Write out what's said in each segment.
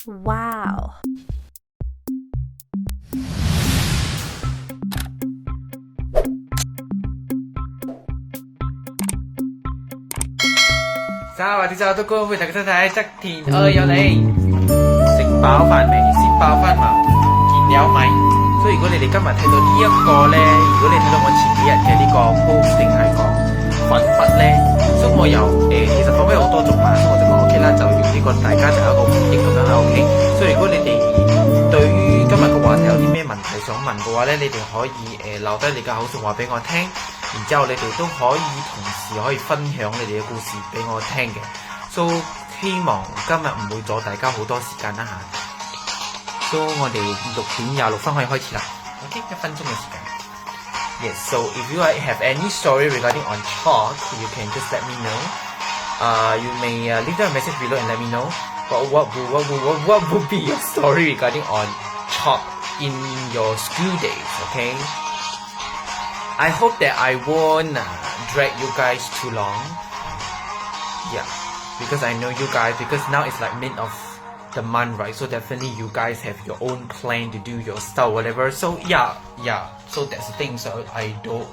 Wow. สวัสดีทุกคน歡迎大家收睇側田有你食飽飯未？先飽飯嘛，見了咪？所以如果你哋今日睇到呢一個咧，如果你睇到我前幾日嘅呢個 post 定係個粉筆咧，所以我又其實粉筆有好多種嘛，所以我就講 OK 啦，就用呢個大家就有一個回應咁樣啦 OK。所以如果你哋對於今日嘅話題有啲咩問題想問嘅話咧，你哋可以留低你嘅口述話俾我聽。然之後你哋都可以同時可以分享你哋嘅故事俾我聽嘅，所以希望今日唔會阻大家好多時間啦嚇。所以我哋6:26可以開始啦。OK， 1分鐘嘅時間。Yes, so if you have any story regarding on chalk, you can just let me know. You may leave down a message below and let me know what would be your story regarding on chalk in your school days. Okay.I hope that I won't drag you guys too long. Yeah, because I know you guys, because now it's like mid of the month, right? So definitely you guys have your own plan to do your stuff, whatever. So yeah. So that's the thing. So I do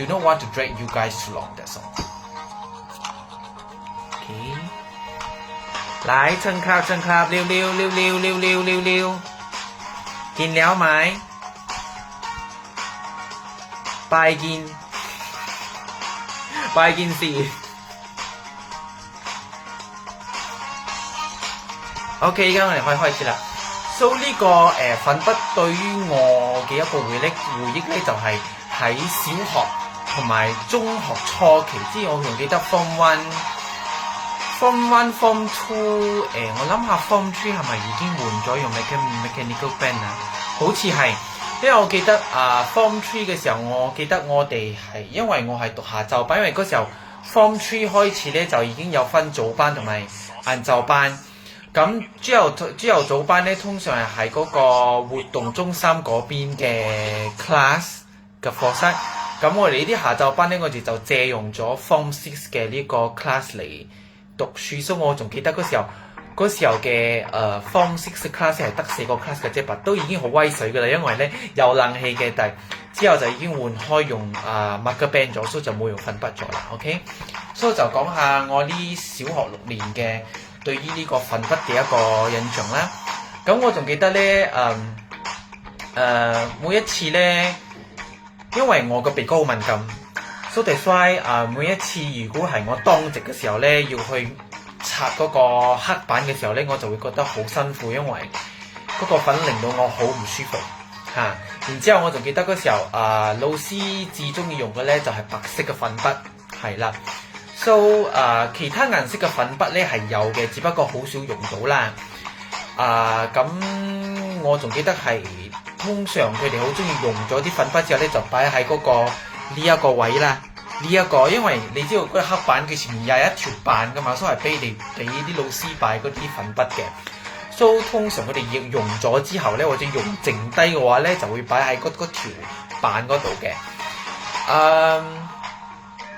not want to drag you guys too long. That's all. Okay. 來蹭ครับเร็วกินแล้วไหมไปกินสิOK， 而家我哋可以開始啦。So 呢個粉筆對於我嘅一個回憶咧，就係喺小學同埋中學初期，之前我仲記得 Form 1、Form 2，我諗下 Form 3係咪已經換咗用 mechanical pen 啊？好似係。因為我記得Form 3嘅時候，我記得我哋係因為我係讀下晝班，因為嗰時候 Form 3開始咧就已經有分早班同埋晏晝班。咁朝頭早班咧，通常係喺嗰個活動中心嗰邊嘅 class 嘅課室。咁我哋呢啲下晝班咧，我哋就借用咗 Form 6嘅呢個 class 嚟讀書。所以我仲記得嗰時候嘅Form 6 class 係得4個 class 嘅啫，都已經好威水㗎啦，因為咧有冷氣嘅，但係之後就已經換開用marker pen 咗，所以就冇用粉筆咗啦。OK， 所以就講下我呢小學6年嘅對於呢個粉筆嘅一個印象啦。咁我仲記得咧每一次咧，因為我個鼻哥好敏感，所以每一次如果係我當值嘅時候咧，要去擦嗰個黑板嘅時候咧，我就會覺得好辛苦，因為嗰個粉令到我好唔舒服嚇。然之後我仲記得嗰時候老師至中意用嘅咧就係白色嘅粉筆，係啦。So 其他顏色嘅粉筆咧係有嘅，只不過好少用到啦。咁我仲記得係通常佢哋好中意用咗啲粉筆之後咧，就擺喺嗰個呢一個位啦。因為你知道嗰個黑板佢前面有一條板噶嘛，所以係俾啲老師擺嗰啲粉筆嘅。So 通常佢哋用咗之後咧，或者用剩低嘅話咧，就會擺喺嗰條板嗰度嘅。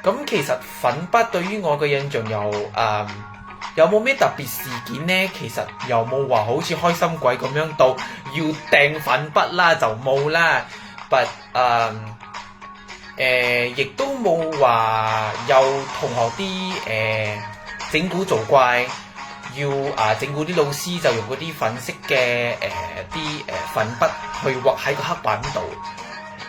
咁其實粉筆對於我嘅印象有冇咩特別事件呢？其實又冇話好似開心鬼咁樣到要掟粉筆啦，就冇啦。But亦都冇話有同學啲整蠱做怪，要整蠱啲老師就用嗰啲粉色嘅粉筆去畫喺個黑板度，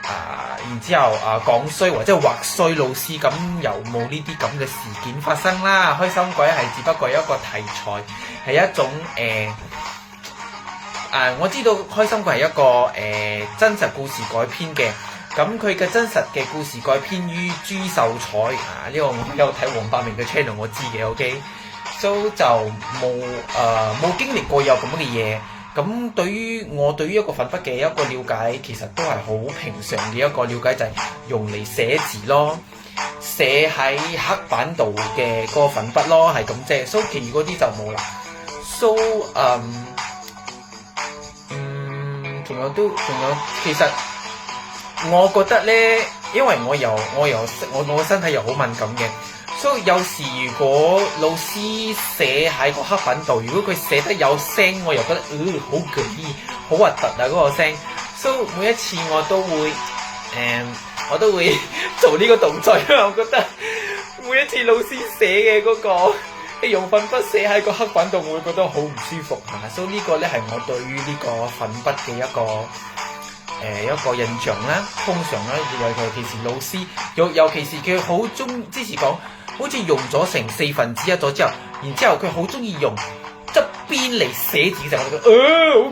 然之後講衰或者畫衰老師，咁又冇呢啲咁嘅事件發生啦。開心鬼係只不過一個題材，係一種我知道開心鬼係一個真實故事改編嘅。咁佢嘅真實嘅故事改編於朱秀彩呢個我有睇黃百鳴嘅 channel 我知嘅 OK，so 就冇經歷過有咁嘅嘢。咁對於一個粉筆嘅一個了解，其實都係好平常嘅一個了解，就係用嚟寫字咯，寫喺黑板度嘅嗰個粉筆咯，係咁啫。so 其餘嗰啲就冇啦。so 仲有其實。我覺得咧，因為我身體又好敏感嘅，所以有時如果老師寫喺個黑板度，如果佢寫得有聲，我又覺得好膩，好核突啊嗰個聲。所以每一次我都會做呢個動作，因為我覺得每一次老師寫嘅嗰個用粉筆寫喺個黑板度，我會覺得好唔舒服嚇。所以呢個咧係我對於呢個粉筆嘅一個印象啦。通常咧，尤其是老師，尤其是佢好中之前講，好似用咗成1/4咗之後，然之後佢好中意用側邊嚟寫字，就我覺得好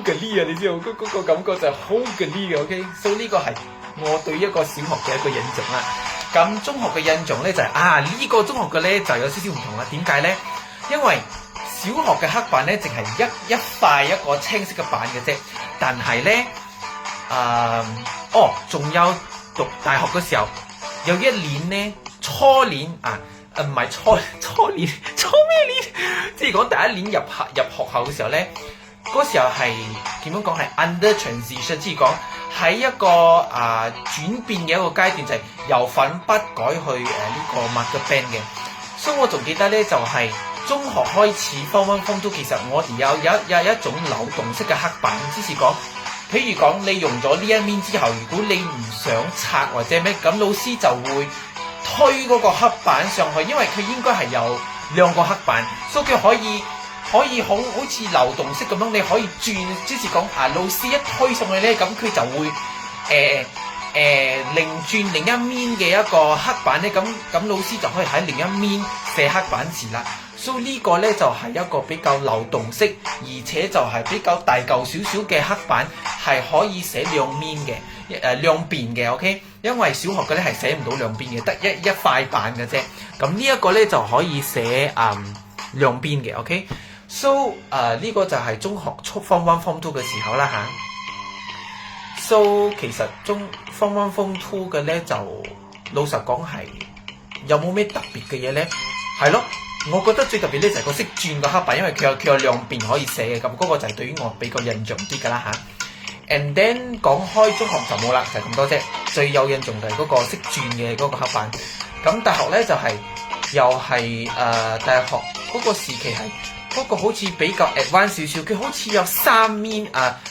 嘅呢啊！你知道嗰個感覺就係好嘅呢嘅 ，OK。所以呢個係我對一個小學嘅一個印象啦。咁中學嘅印象咧就係呢個中學嘅咧就有少少唔同啦。點解咧？因為小學嘅黑板咧淨係一塊一個青色嘅板嘅啫，但係咧仲有讀大學嘅時候有一年咧初年唔係初年，初咩年？即係講第一年入學校嘅時候咧，嗰時候係點樣講係 under transition， 即係講喺一個轉變嘅一個階段，就係由粉筆改去呢個 marker pen 嘅。所以我仲記得咧，就係中學開始 Form 1 Form 2，其實我哋有一種流動式嘅黑板，即是講，譬如講你用咗呢一面之後，如果你唔想拆或者咩，咁老師就會推嗰個黑板上去，因為佢應該係有2個黑板，所以佢可以好似流動式咁樣，你可以轉，即是講老師一推上去咧，咁佢就會另轉另一面嘅一個黑板咧，咁老師就可以喺另一面寫黑板字啦。所以呢個咧就係一個比較流動式，而且就係比較大嚿少少嘅黑板，係可以寫兩面嘅，兩邊嘅 OK。因為小學嘅咧係寫唔到兩邊嘅，得一塊板嘅啫。咁呢一個咧就可以寫兩邊嘅 OK。So 呢個就係中學Form 1 Form 2嘅時候啦嚇。So 其實Form 1 Form 2嘅咧就老實講係有冇咩特別嘅嘢咧？係咯。我覺得最特別咧就係個識轉個黑板，因為佢有兩邊可以寫嘅，咁嗰個就係對於我比較印象啲㗎啦嚇。And then 講開中學就冇啦，就係咁多啫。最有印象就係嗰個識轉嘅嗰個黑板。咁大學咧就係又係大學嗰個時期係嗰個好似比較 advanced 少少，佢好似有3面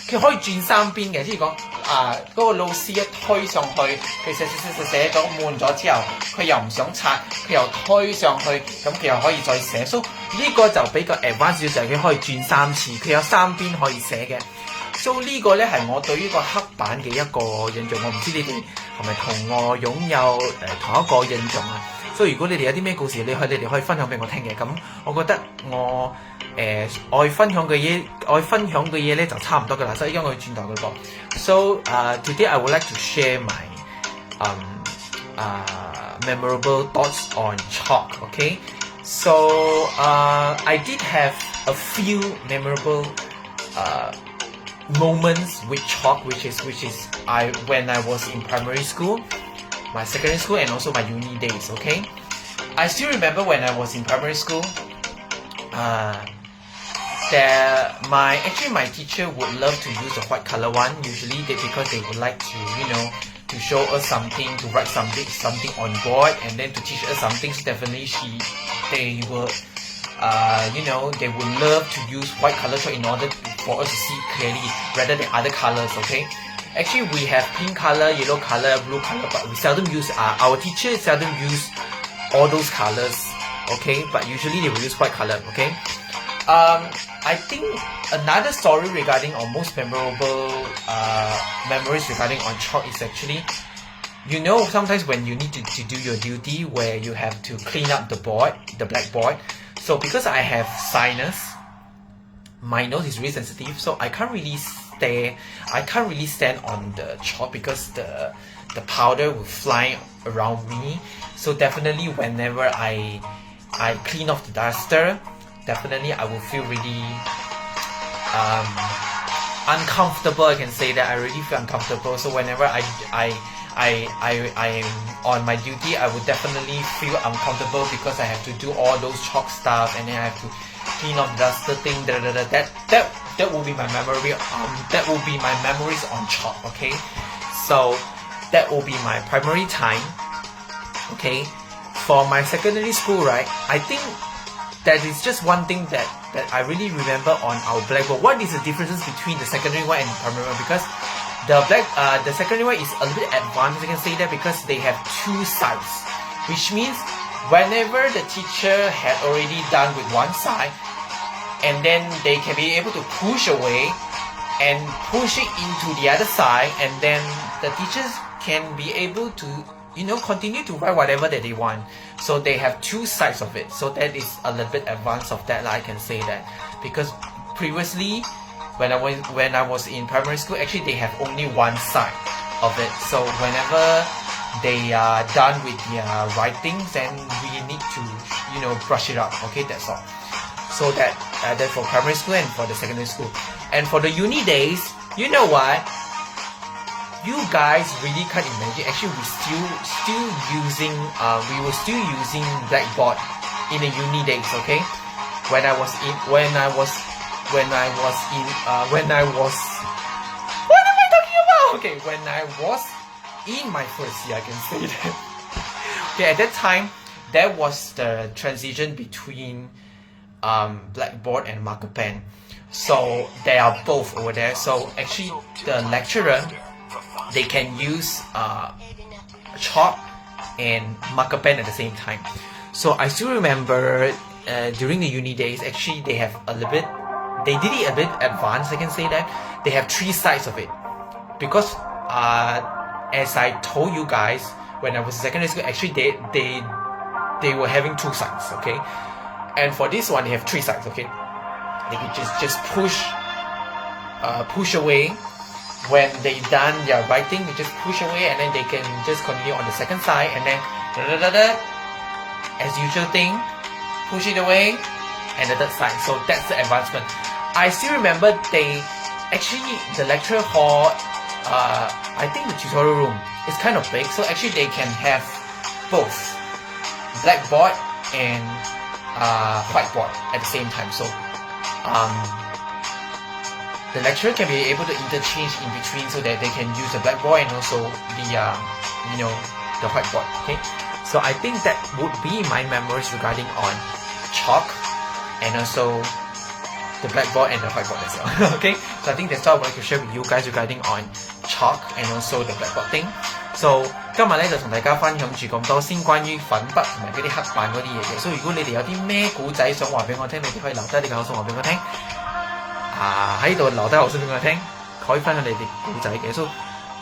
佢可以轉3邊嘅，即係講嗰個老師一推上去，佢寫咗滿咗之後，佢又唔想拆，佢又推上去，咁佢又可以再寫。所以呢個就比較 advanced 少少，佢可以轉3次，佢有3邊可以寫嘅。所以呢個咧係我對於個黑板嘅一個印象。我唔知你哋係咪同我擁有同一個印象啊？所以如果你哋有啲咩故事，你哋可以分享俾我聽嘅。咁我覺得我愛分享嘅嘢咧就差唔多㗎啦，所以因為我轉頭嗰個。So today I would like to share my memorable thoughts on chalk. Okay, so I did have a few memorable moments with chalk, which is when I was in primary school, my secondary school, and also my uni days. Okay, I still remember when I was in primary school. My teacher would love to use the white color one. Usually because they would like to show us something, to write something on board, and then to teach us something. So definitely they would love to use white color chalk in order for us to see clearly rather than other colors. Okay, actually we have pink color, yellow color, blue color, but we seldom use. Our teachers seldom use all those colors. Okay, but usually they will use white color. Okay. I think another story regarding our most memorable memories regarding on chalk is actually, sometimes when you need to do your duty where you have to clean up the blackboard. So because I have sinus, my nose is really sensitive, so I can't really stand on the chalk because the powder will fly around me. So definitely whenever I clean off the duster, definitely I will feel really uncomfortable. I can say that I really feel uncomfortable. So whenever I am on my duty, I would definitely feel uncomfortable because I have to do all those chalk stuff, and then I have to clean off the duster thing. That will be my memory. That will be my memories on chalk. Okay, so that will be my primary time. Okay. for my secondary school, right, I think that is just one thing that I really remember on our blackboard. What is the differences between the secondary one and primary one? Because the secondary one is a little bit advanced, I can say that, because they have two sides, which means whenever the teacher had already done with one side, and then they can be able to push away and push it into the other side, and then the teachers can be able to continue to write whatever that they want. So they have two sides of it. So that is a little bit advanced of that, I can say that, because previously when I was in primary school, actually they have only one side of it. So whenever they are done with their writings, then we need to brush it up. Okay, that's all. So that for primary school and for the secondary school. And for the uni days, you know what? You guys really can't imagine. Actually, we were still using Blackboard in the uni days. Okay, when I was what am I talking about? Okay, when I was in my first year, I can say that. Okay, at that time, that was the transition between Blackboard and marker pen. So they are both over there. So actually, the lecturer, they can use chalk and marker pen at the same time. So I still remember during the uni days, actually they did it a bit advanced, I can say that. They have three sides of it. Because as I told you guys, when I was in secondary school, actually they were having two sides, okay? And for this one, they have three sides, okay? They can just push away. When they done their writing, they just push away, and then they can just continue on the second side, and then as usual thing, push it away, and the third side. So that's the advancement. I still remember the lecture hall, I think the tutorial room is kind of big, so actually they can have both Blackboard and whiteboard at the same time. So the lecturer can be able to interchange in between, so that they can use the Blackboard and also the whiteboard. Okay, so I think that would be my memories regarding on chalk and also the Blackboard and the whiteboard as well. Okay, so I think that's all I would like to share with you guys regarding on chalk and also the Blackboard thing. So 今日咧就同大家分享住咁多先關於粉筆同埋嗰啲黑板嗰啲嘢嘅。所以如果你哋有啲咩古仔想話俾我聽，你哋可以留低你嘅口述話俾我聽。喺度留低口述俾我聽，可以分享你哋古仔嘅。So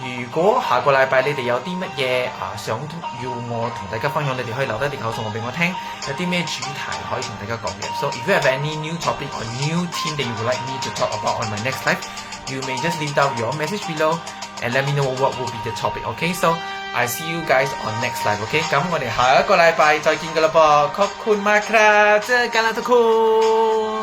如果下個禮拜你哋有啲乜嘢想要我同大家分享，你哋可以留低啲口述話俾我聽。有啲咩主題可以同大家講嘅。So if you have any new topic or new theme that you would like me to talk about on my next live, you may just leave down your message below and let me know what will be the topic. Okay, so I see you guys on next live. Okay， 咁我哋下一個禮拜再見㗎啦噃，ขอบคุณมากครับ，เจอกัน啦ทุกคน